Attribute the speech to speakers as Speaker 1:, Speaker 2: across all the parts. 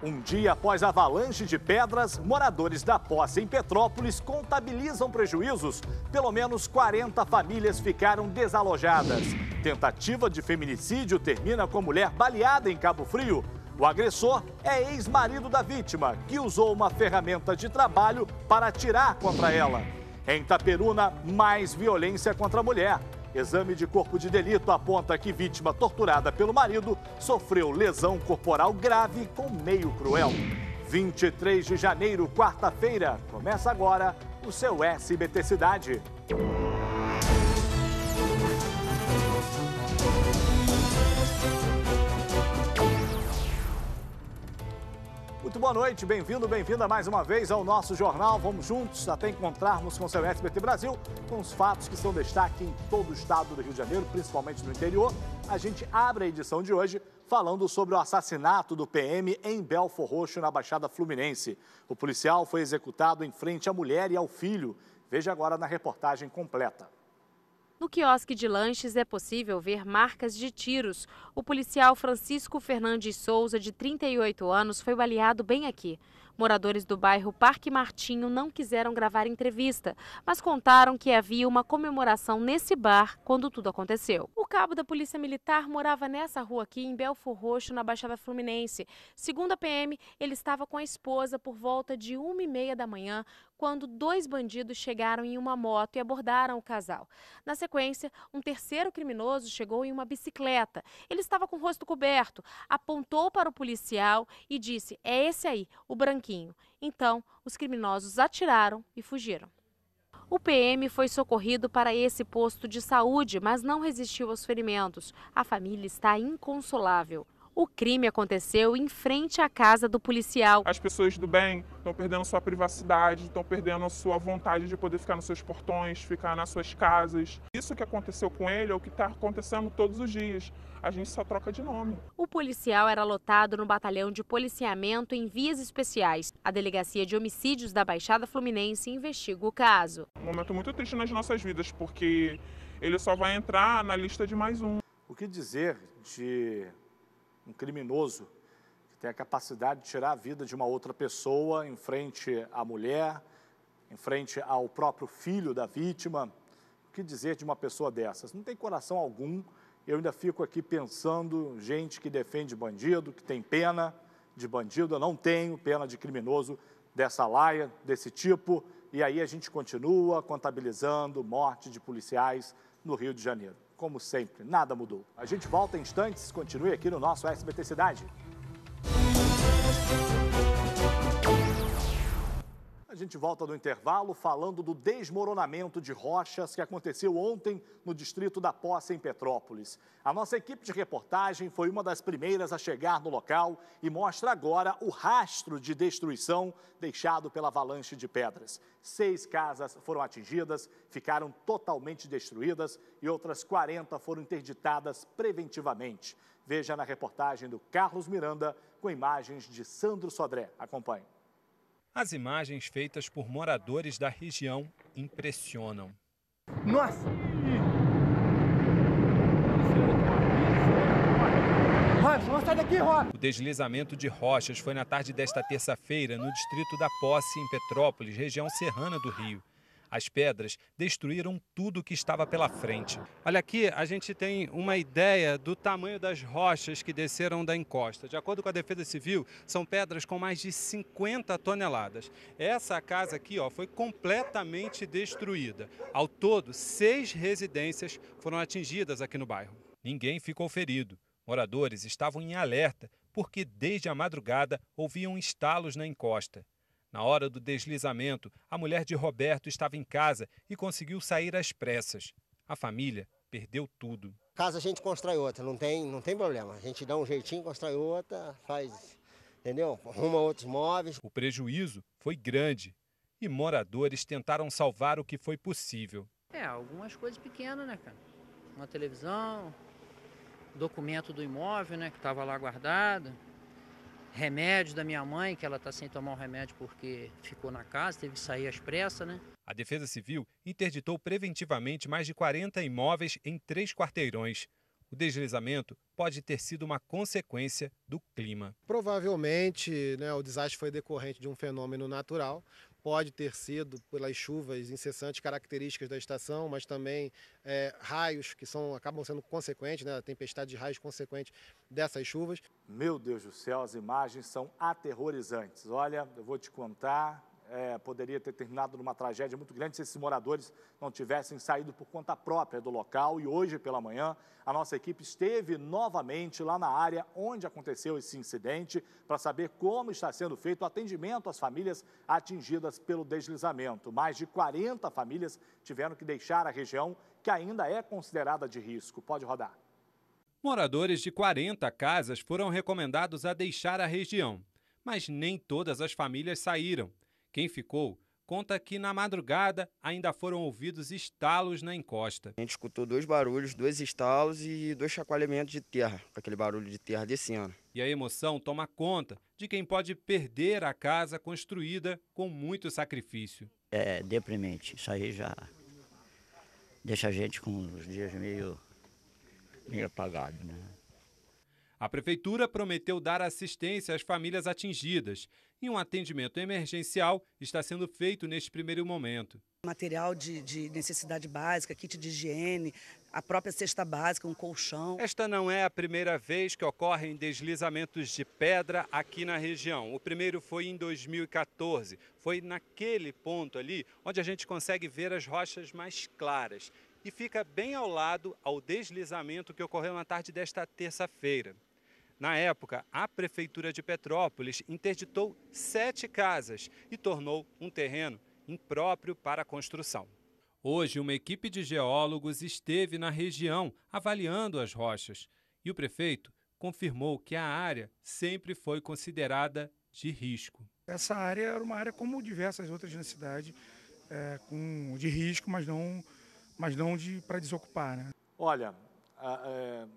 Speaker 1: Um dia após a avalanche de pedras, moradores da posse em Petrópolis contabilizam prejuízos. Pelo menos 40 famílias ficaram desalojadas. Tentativa de feminicídio termina com mulher baleada em Cabo Frio. O agressor é ex-marido da vítima, que usou uma ferramenta de trabalho para atirar contra ela. Em Itaperuna, mais violência contra a mulher. Exame de corpo de delito aponta que vítima torturada pelo marido sofreu lesão corporal grave com meio cruel. 23 de janeiro, quarta-feira, começa agora o seu SBT Cidade. Muito boa noite, bem-vindo, bem-vinda mais uma vez ao nosso jornal. Vamos juntos até encontrarmos com o seu SBT Brasil, com os fatos que são destaque em todo o estado do Rio de Janeiro, principalmente no interior. A gente abre a edição de hoje falando sobre o assassinato do PM em Belfor Roxo, na Baixada Fluminense. O policial foi executado em frente à mulher e ao filho. Veja agora na reportagem completa.
Speaker 2: No quiosque de lanches é possível ver marcas de tiros. O policial Francisco Fernandes Souza, de 38 anos, foi baleado bem aqui. Moradores do bairro Parque Martinho não quiseram gravar entrevista, mas contaram que havia uma comemoração nesse bar quando tudo aconteceu. O cabo da Polícia Militar morava nessa rua aqui, em Belfor Roxo, na Baixada Fluminense. Segundo a PM, ele estava com a esposa por volta de 1h30 da manhã, quando dois bandidos chegaram em uma moto e abordaram o casal. Na sequência, um terceiro criminoso chegou em uma bicicleta. Ele estava com o rosto coberto, apontou para o policial e disse: "É esse aí, o branquinho". Então, os criminosos atiraram e fugiram. O PM foi socorrido para esse posto de saúde, mas não resistiu aos ferimentos. A família está inconsolável. O crime aconteceu em frente à casa do policial.
Speaker 3: As pessoas do bem estão perdendo sua privacidade, estão perdendo a sua vontade de poder ficar nos seus portões, ficar nas suas casas. Isso que aconteceu com ele é o que está acontecendo todos os dias. A gente só troca de nome.
Speaker 2: O policial era lotado no batalhão de policiamento em vias especiais. A Delegacia de Homicídios da Baixada Fluminense investiga o caso.
Speaker 3: Um momento muito triste nas nossas vidas, porque ele só vai entrar na lista de mais um.
Speaker 1: O que dizer de um criminoso que tem a capacidade de tirar a vida de uma outra pessoa em frente à mulher, em frente ao próprio filho da vítima? O que dizer de uma pessoa dessas? Não tem coração algum. Eu ainda fico aqui pensando, gente que defende bandido, que tem pena de bandido. Eu não tenho pena de criminoso dessa laia, desse tipo. E aí a gente continua contabilizando morte de policiais no Rio de Janeiro. Como sempre, nada mudou. A gente volta em instantes, continue aqui no nosso SBT Cidade. A gente volta do intervalo falando do desmoronamento de rochas que aconteceu ontem no distrito da Posse, em Petrópolis. A nossa equipe de reportagem foi uma das primeiras a chegar no local e mostra agora o rastro de destruição deixado pela avalanche de pedras. 6 casas foram atingidas, ficaram totalmente destruídas e outras 40 foram interditadas preventivamente. Veja na reportagem do Carlos Miranda com imagens de Sandro Sodré. Acompanhe.
Speaker 4: As imagens feitas por moradores da região impressionam.
Speaker 5: Nossa! Vamos sair daqui, Rob!
Speaker 4: O deslizamento de rochas foi na tarde desta terça-feira no distrito da Posse, em Petrópolis, região serrana do Rio. As pedras destruíram tudo que estava pela frente. Olha aqui, a gente tem uma ideia do tamanho das rochas que desceram da encosta. De acordo com a Defesa Civil, são pedras com mais de 50 toneladas. Essa casa aqui, foi completamente destruída. Ao todo, 6 residências foram atingidas aqui no bairro. Ninguém ficou ferido. Moradores estavam em alerta porque desde a madrugada ouviam estalos na encosta. Na hora do deslizamento, a mulher de Roberto estava em casa e conseguiu sair às pressas. A família perdeu tudo.
Speaker 6: Casa a gente constrói outra, não tem problema. A gente dá um jeitinho, constrói outra, faz, entendeu? Arruma outros móveis.
Speaker 4: O prejuízo foi grande e moradores tentaram salvar o que foi possível.
Speaker 7: Algumas coisas pequenas, né, cara? Uma televisão, documento do imóvel, né, que estava lá guardado. Remédio da minha mãe, que ela está sem tomar o remédio porque ficou na casa, teve que sair às pressas, né?
Speaker 4: A Defesa Civil interditou preventivamente mais de 40 imóveis em 3 quarteirões. O deslizamento pode ter sido uma consequência do clima.
Speaker 8: Provavelmente, o desastre foi decorrente de um fenômeno natural. Pode ter sido pelas chuvas incessantes características da estação, mas também raios que acabam sendo consequentes, a tempestade de raios consequente dessas chuvas.
Speaker 1: Meu Deus do céu, as imagens são aterrorizantes. Olha, eu vou te contar, poderia ter terminado numa tragédia muito grande se esses moradores não tivessem saído por conta própria do local. E hoje pela manhã, a nossa equipe esteve novamente lá na área onde aconteceu esse incidente para saber como está sendo feito o atendimento às famílias atingidas pelo deslizamento. Mais de 40 famílias tiveram que deixar a região, que ainda é considerada de risco. Pode rodar.
Speaker 4: Moradores de 40 casas foram recomendados a deixar a região, mas nem todas as famílias saíram. Quem ficou conta que na madrugada ainda foram ouvidos estalos na encosta.
Speaker 9: A gente escutou 2 barulhos, 2 estalos e 2 chacoalhamentos de terra, com aquele barulho de terra descendo.
Speaker 4: E a emoção toma conta de quem pode perder a casa construída com muito sacrifício.
Speaker 10: É deprimente, isso aí já deixa a gente com os dias meio apagados,
Speaker 4: A prefeitura prometeu dar assistência às famílias atingidas e um atendimento emergencial está sendo feito neste primeiro momento.
Speaker 11: Material de necessidade básica, kit de higiene, a própria cesta básica, um colchão.
Speaker 4: Esta não é a primeira vez que ocorrem deslizamentos de pedra aqui na região. O primeiro foi em 2014. Foi naquele ponto ali onde a gente consegue ver as rochas mais claras. E fica bem ao lado ao deslizamento que ocorreu na tarde desta terça-feira. Na época, a Prefeitura de Petrópolis interditou 7 casas e tornou um terreno impróprio para a construção. Hoje, uma equipe de geólogos esteve na região avaliando as rochas e o prefeito confirmou que a área sempre foi considerada de risco.
Speaker 12: Essa área era uma área como diversas outras na cidade, de risco, mas não para desocupar.
Speaker 1: Olha,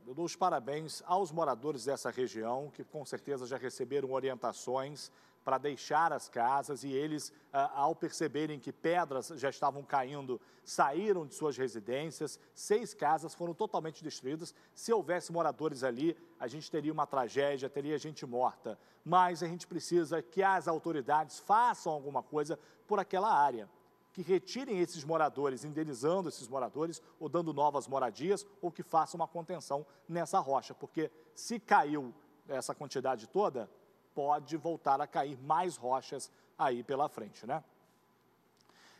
Speaker 1: eu dou os parabéns aos moradores dessa região, que com certeza já receberam orientações para deixar as casas e eles, ao perceberem que pedras já estavam caindo, saíram de suas residências. 6 casas foram totalmente destruídas. Se houvesse moradores ali, a gente teria uma tragédia, teria gente morta. Mas a gente precisa que as autoridades façam alguma coisa por aquela área, que retirem esses moradores, indenizando esses moradores ou dando novas moradias, ou que façam uma contenção nessa rocha, porque se caiu essa quantidade toda, pode voltar a cair mais rochas aí pela frente,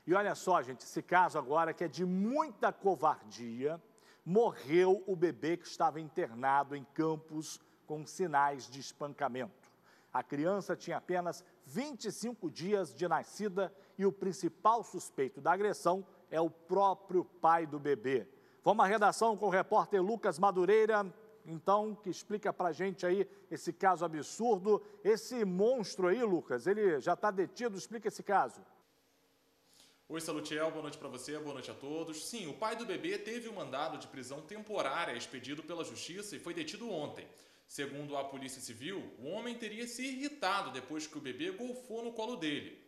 Speaker 1: E olha só, gente, esse caso agora que é de muita covardia, morreu o bebê que estava internado em Campos com sinais de espancamento. A criança tinha apenas 25 dias de nascida e o principal suspeito da agressão é o próprio pai do bebê. Vamos à redação com o repórter Lucas Madureira, então, que explica pra gente aí esse caso absurdo. Esse monstro aí, Lucas, ele já está detido, explica esse caso.
Speaker 13: Oi, Salutiel, boa noite para você, boa noite a todos. Sim, o pai do bebê teve um mandado de prisão temporária expedido pela Justiça e foi detido ontem. Segundo a Polícia Civil, o homem teria se irritado depois que o bebê golfou no colo dele.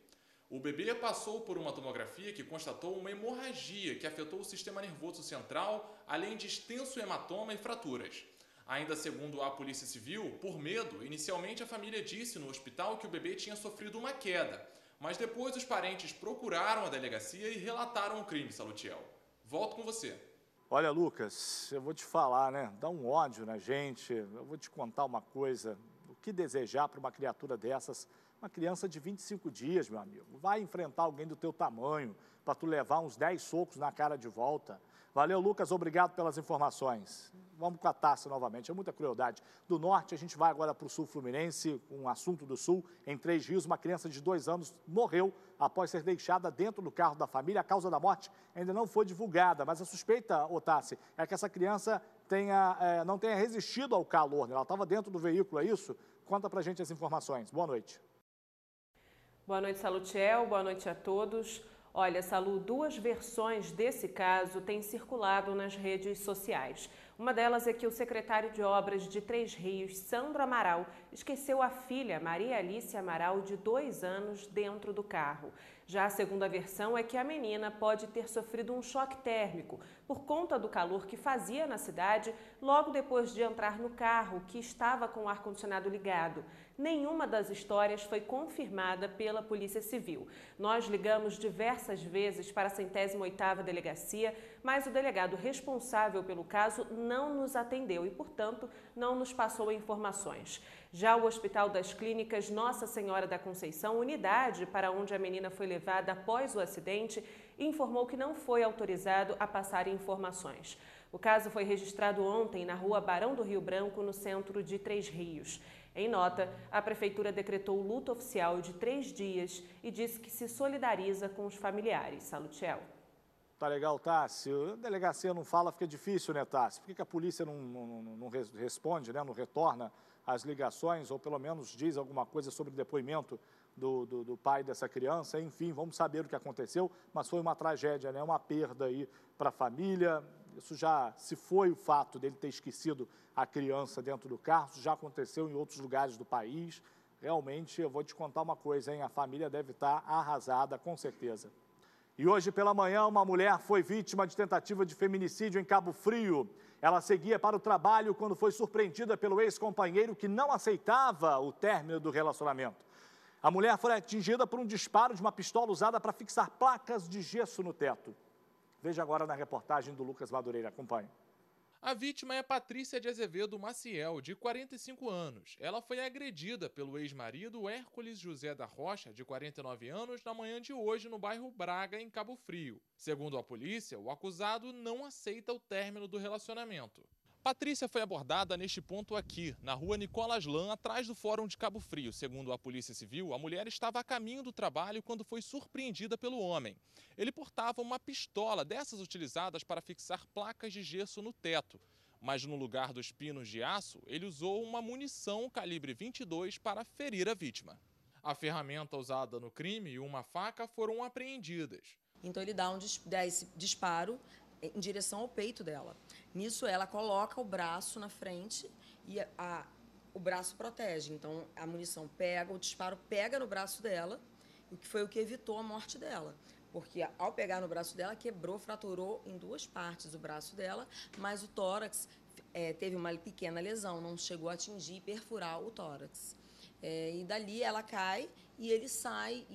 Speaker 13: O bebê passou por uma tomografia que constatou uma hemorragia que afetou o sistema nervoso central, além de extenso hematoma e fraturas. Ainda segundo a Polícia Civil, por medo, inicialmente a família disse no hospital que o bebê tinha sofrido uma queda, mas depois os parentes procuraram a delegacia e relataram o crime, Salutiel. Volto com você.
Speaker 1: Olha, Lucas, eu vou te falar, dá um ódio na gente. Eu vou te contar uma coisa. O que desejar para uma criatura dessas? Uma criança de 25 dias, meu amigo. Vai enfrentar alguém do teu tamanho para tu levar uns 10 socos na cara de volta. Valeu, Lucas, obrigado pelas informações. Vamos com a taça novamente, é muita crueldade. Do norte, a gente vai agora para o sul fluminense, um assunto do sul. Em 3 Rios, uma criança de 2 anos morreu após ser deixada dentro do carro da família. A causa da morte ainda não foi divulgada, mas a suspeita, Otassi, é que essa criança não tenha resistido ao calor. Ela estava dentro do veículo, é isso? Conta pra gente as informações. Boa noite.
Speaker 14: Boa noite, Salutiel. Boa noite a todos. Olha, Salu, 2 versões desse caso têm circulado nas redes sociais. Uma delas é que o secretário de Obras de Três Rios, Sandro Amaral, esqueceu a filha, Maria Alice Amaral, de 2 anos, dentro do carro. Já a segunda versão é que a menina pode ter sofrido um choque térmico por conta do calor que fazia na cidade logo depois de entrar no carro, que estava com o ar-condicionado ligado. Nenhuma das histórias foi confirmada pela Polícia Civil. Nós ligamos diversas vezes para a 108ª Delegacia, mas o delegado responsável pelo caso não nos atendeu e, portanto, não nos passou informações. Já o Hospital das Clínicas Nossa Senhora da Conceição, unidade para onde a menina foi levada após o acidente, informou que não foi autorizado a passar informações. O caso foi registrado ontem na rua Barão do Rio Branco, no centro de Três Rios. Em nota, a Prefeitura decretou luto oficial de 3 dias e disse que se solidariza com os familiares. Salutiel.
Speaker 1: Tá legal, Tássio. A delegacia não fala, fica difícil, né, Tássio? Por que a polícia não responde, né? Não retorna as ligações, ou pelo menos diz alguma coisa sobre o depoimento do pai dessa criança? Enfim, vamos saber o que aconteceu, mas foi uma tragédia, né? Uma perda aí para a família. Isso já, se foi o fato dele ter esquecido a criança dentro do carro, isso já aconteceu em outros lugares do país. Realmente, eu vou te contar uma coisa, hein? A família deve estar arrasada, com certeza. E hoje pela manhã, uma mulher foi vítima de tentativa de feminicídio em Cabo Frio. Ela seguia para o trabalho quando foi surpreendida pelo ex-companheiro que não aceitava o término do relacionamento. A mulher foi atingida por um disparo de uma pistola usada para fixar placas de gesso no teto. Veja agora na reportagem do Lucas Madureira. Acompanhe.
Speaker 13: A vítima é Patrícia de Azevedo Maciel, de 45 anos. Ela foi agredida pelo ex-marido Hércules José da Rocha, de 49 anos, na manhã de hoje no bairro Braga, em Cabo Frio. Segundo a polícia, o acusado não aceita o término do relacionamento. Patrícia foi abordada neste ponto aqui, na rua Nicolas Lan, atrás do Fórum de Cabo Frio. Segundo a Polícia Civil, a mulher estava a caminho do trabalho quando foi surpreendida pelo homem. Ele portava uma pistola, dessas utilizadas para fixar placas de gesso no teto. Mas no lugar dos pinos de aço, ele usou uma munição calibre 22 para ferir a vítima. A ferramenta usada no crime e uma faca foram apreendidas.
Speaker 15: Então ele dá esse disparo em direção ao peito dela. Nisso, ela coloca o braço na frente e o braço protege. Então, a munição pega, o disparo pega no braço dela, o que foi o que evitou a morte dela. Porque, ao pegar no braço dela, quebrou, fraturou em 2 partes o braço dela, mas o tórax teve uma pequena lesão, não chegou a atingir e perfurar o tórax. E dali ela cai e ele sai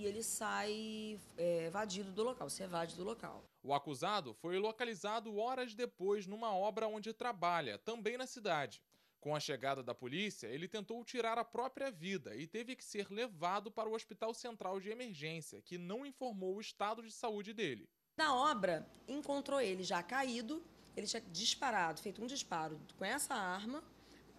Speaker 15: evadido do local, se evade do local.
Speaker 13: O acusado foi localizado horas depois numa obra onde trabalha, também na cidade. Com a chegada da polícia, ele tentou tirar a própria vida e teve que ser levado para o Hospital Central de Emergência, que não informou o estado de saúde dele.
Speaker 15: Na obra, encontrou ele já caído, ele tinha disparado, feito um disparo com essa arma,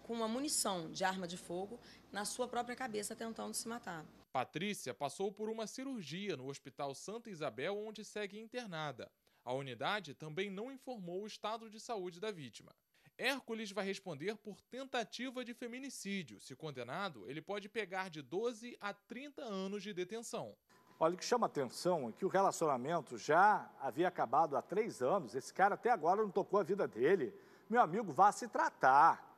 Speaker 15: com uma munição de arma de fogo, na sua própria cabeça, tentando se matar.
Speaker 13: Patrícia passou por uma cirurgia no Hospital Santa Isabel, onde segue internada. A unidade também não informou o estado de saúde da vítima. Hércules vai responder por tentativa de feminicídio. Se condenado, ele pode pegar de 12 a 30 anos de detenção.
Speaker 1: Olha, o que chama atenção é que o relacionamento já havia acabado há 3 anos. Esse cara até agora não tocou a vida dele. Meu amigo, vá se tratar.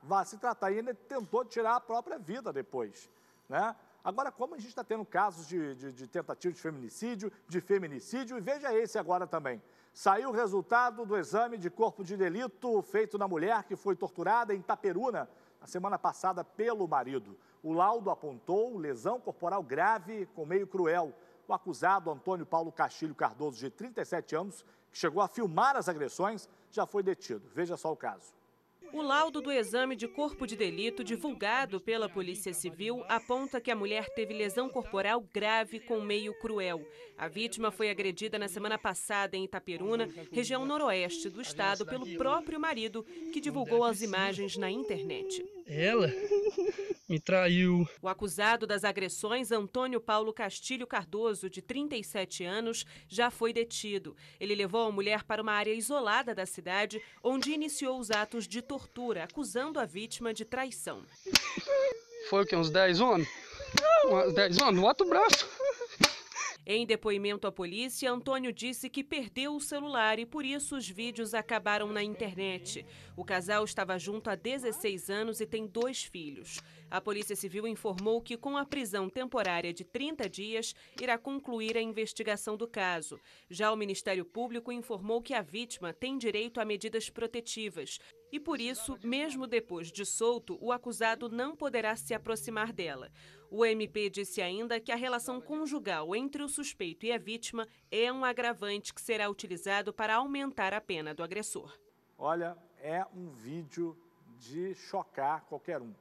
Speaker 1: E ele tentou tirar a própria vida depois, né? Agora, como a gente está tendo casos de tentativa de feminicídio, e veja esse agora também. Saiu o resultado do exame de corpo de delito feito na mulher que foi torturada em Itaperuna na semana passada pelo marido. O laudo apontou lesão corporal grave com meio cruel. O acusado, Antônio Paulo Castilho Cardoso, de 37 anos, que chegou a filmar as agressões, já foi detido. Veja só o caso.
Speaker 14: O laudo do exame de corpo de delito divulgado pela Polícia Civil aponta que a mulher teve lesão corporal grave com meio cruel. A vítima foi agredida na semana passada em Itaperuna, região noroeste do estado, pelo próprio marido, que divulgou as imagens na internet.
Speaker 16: Ela me traiu.
Speaker 14: O acusado das agressões, Antônio Paulo Castilho Cardoso, de 37 anos, já foi detido. Ele levou a mulher para uma área isolada da cidade, onde iniciou os atos de tortura, acusando a vítima de traição.
Speaker 16: Foi o quê? Uns 10 homens? Uns 10 homens? No outro braço.
Speaker 14: Em depoimento à polícia, Antônio disse que perdeu o celular e por isso os vídeos acabaram na internet. O casal estava junto há 16 anos e tem 2 filhos. A Polícia Civil informou que com a prisão temporária de 30 dias, irá concluir a investigação do caso. Já o Ministério Público informou que a vítima tem direito a medidas protetivas. E por isso, mesmo depois de solto, o acusado não poderá se aproximar dela. O MP disse ainda que a relação conjugal entre o suspeito e a vítima é um agravante que será utilizado para aumentar a pena do agressor.
Speaker 1: Olha, é um vídeo de chocar qualquer um.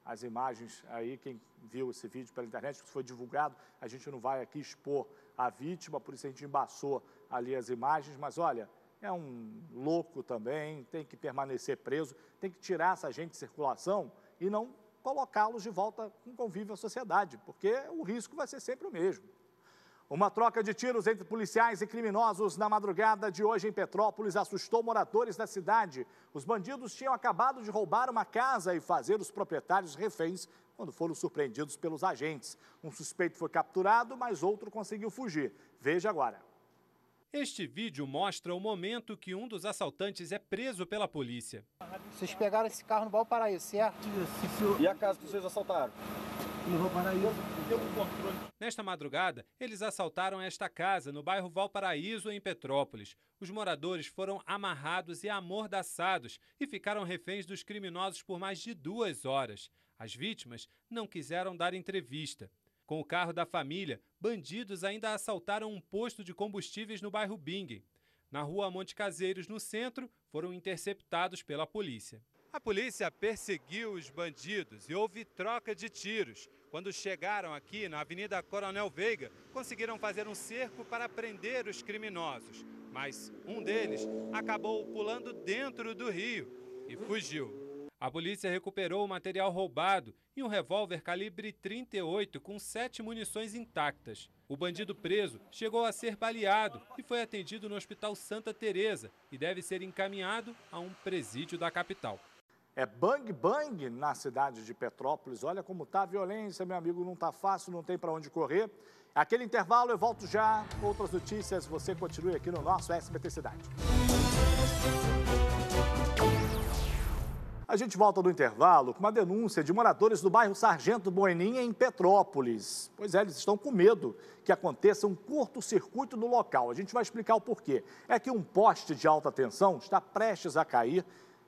Speaker 1: As imagens aí, quem viu esse vídeo pela internet, que foi divulgado, a gente não vai aqui expor a vítima, por isso a gente embaçou ali as imagens, mas olha, é um louco também, tem que permanecer preso, tem que tirar essa gente de circulação e não colocá-los de volta em convívio à sociedade, porque o risco vai ser sempre o mesmo. Uma troca de tiros entre policiais e criminosos na madrugada de hoje em Petrópolis assustou moradores da cidade. Os bandidos tinham acabado de roubar uma casa e fazer os proprietários reféns quando foram surpreendidos pelos agentes. Um suspeito foi capturado, mas outro conseguiu fugir. Veja agora.
Speaker 4: Este vídeo mostra o momento que um dos assaltantes é preso pela polícia.
Speaker 5: Vocês pegaram esse carro no Valparaíso, certo?
Speaker 17: E a casa que vocês assaltaram?
Speaker 5: No Valparaíso.
Speaker 4: Nesta madrugada, eles assaltaram esta casa no bairro Valparaíso, em Petrópolis. Os moradores foram amarrados e amordaçados e ficaram reféns dos criminosos por mais de 2 horas. As vítimas não quiseram dar entrevista. Com o carro da família, bandidos ainda assaltaram um posto de combustíveis no bairro Bingen. Na rua Monte Caseiros, no centro, foram interceptados pela polícia. A polícia perseguiu os bandidos e houve troca de tiros. Quando chegaram aqui na Avenida Coronel Veiga, conseguiram fazer um cerco para prender os criminosos. Mas um deles acabou pulando dentro do rio e fugiu. A polícia recuperou o material roubado e um revólver calibre 38 com 7 munições intactas. O bandido preso chegou a ser baleado e foi atendido no Hospital Santa Teresa e deve ser encaminhado a um presídio da capital.
Speaker 1: É bang bang na cidade de Petrópolis. Olha como está a violência, meu amigo, não está fácil, não tem para onde correr. Aquele intervalo, eu volto já. Outras notícias, você continue aqui no nosso SBT Cidade. A gente volta do intervalo com uma denúncia de moradores do bairro Sargento Boeninha, em Petrópolis. Pois é, eles estão com medo que aconteça um curto-circuito no local. A gente vai explicar o porquê. É que um poste de alta tensão está prestes a cair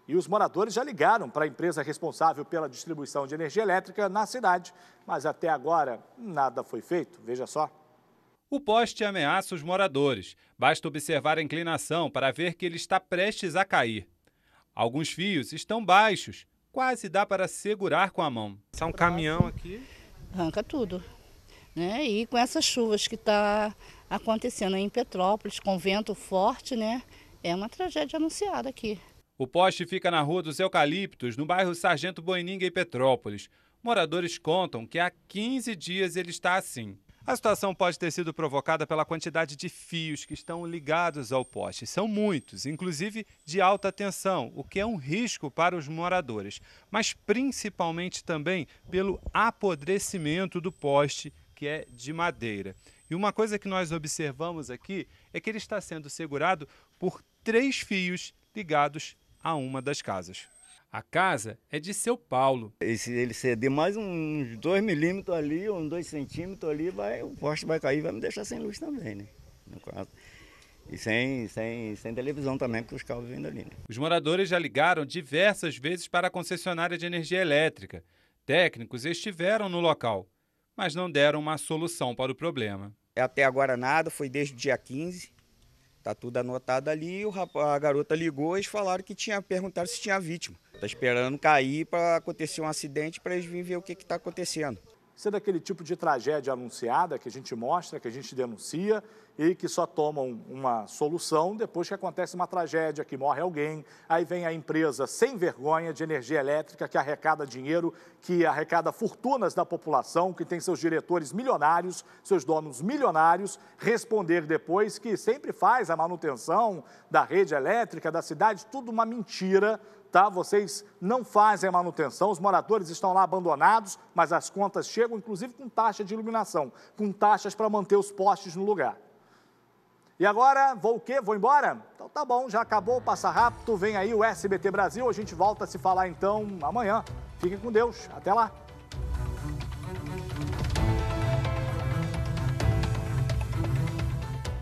Speaker 1: e os moradores já ligaram para a empresa responsável pela distribuição de energia elétrica na cidade. Mas até agora, nada foi feito. Veja só.
Speaker 4: O poste ameaça os moradores. Basta observar a inclinação para ver que ele está prestes a cair. Alguns fios estão baixos, quase dá para segurar com a mão. Está um caminhão aqui.
Speaker 18: Arranca tudo, né? E com essas chuvas que está acontecendo em Petrópolis, com vento forte, né? É uma tragédia anunciada aqui.
Speaker 4: O poste fica na Rua dos Eucaliptos, no bairro Sargento Boeninga, em Petrópolis. Moradores contam que há 15 dias ele está assim. A situação pode ter sido provocada pela quantidade de fios que estão ligados ao poste. São muitos, inclusive de alta tensão, o que é um risco para os moradores, mas principalmente também pelo apodrecimento do poste, que é de madeira. E uma coisa que nós observamos aqui é que ele está sendo segurado por 3 fios ligados a uma das casas. A casa é de seu Paulo.
Speaker 17: Se ele ceder mais uns 2 milímetros ali, ou uns 2 centímetros ali, o poste vai cair e vai me deixar sem luz também, né? No caso. E sem televisão também, porque os cabos vêm dali, né?
Speaker 4: Os moradores já ligaram diversas vezes para a concessionária de energia elétrica. Técnicos estiveram no local, mas não deram uma solução para o problema.
Speaker 9: Até agora nada, foi desde o dia 15. Tá tudo anotado ali, a garota ligou e eles falaram que perguntaram se tinha vítima. Tá esperando cair para acontecer um acidente para eles virem ver o que está acontecendo.
Speaker 1: Isso é daquele tipo de tragédia anunciada que a gente mostra, que a gente denuncia e que só tomam uma solução depois que acontece uma tragédia, que morre alguém. Aí vem a empresa sem vergonha de energia elétrica que arrecada dinheiro, que arrecada fortunas da população, que tem seus diretores milionários, seus donos milionários, responder depois que sempre faz a manutenção da rede elétrica da cidade, tudo uma mentira, tá? Vocês não fazem a manutenção, os moradores estão lá abandonados, mas as contas chegam, inclusive com taxa de iluminação, com taxas para manter os postes no lugar. E agora, vou o quê? Vou embora? Então tá bom, já acabou, passa rápido, vem aí o SBT Brasil, a gente volta a se falar então amanhã. Fiquem com Deus, até lá.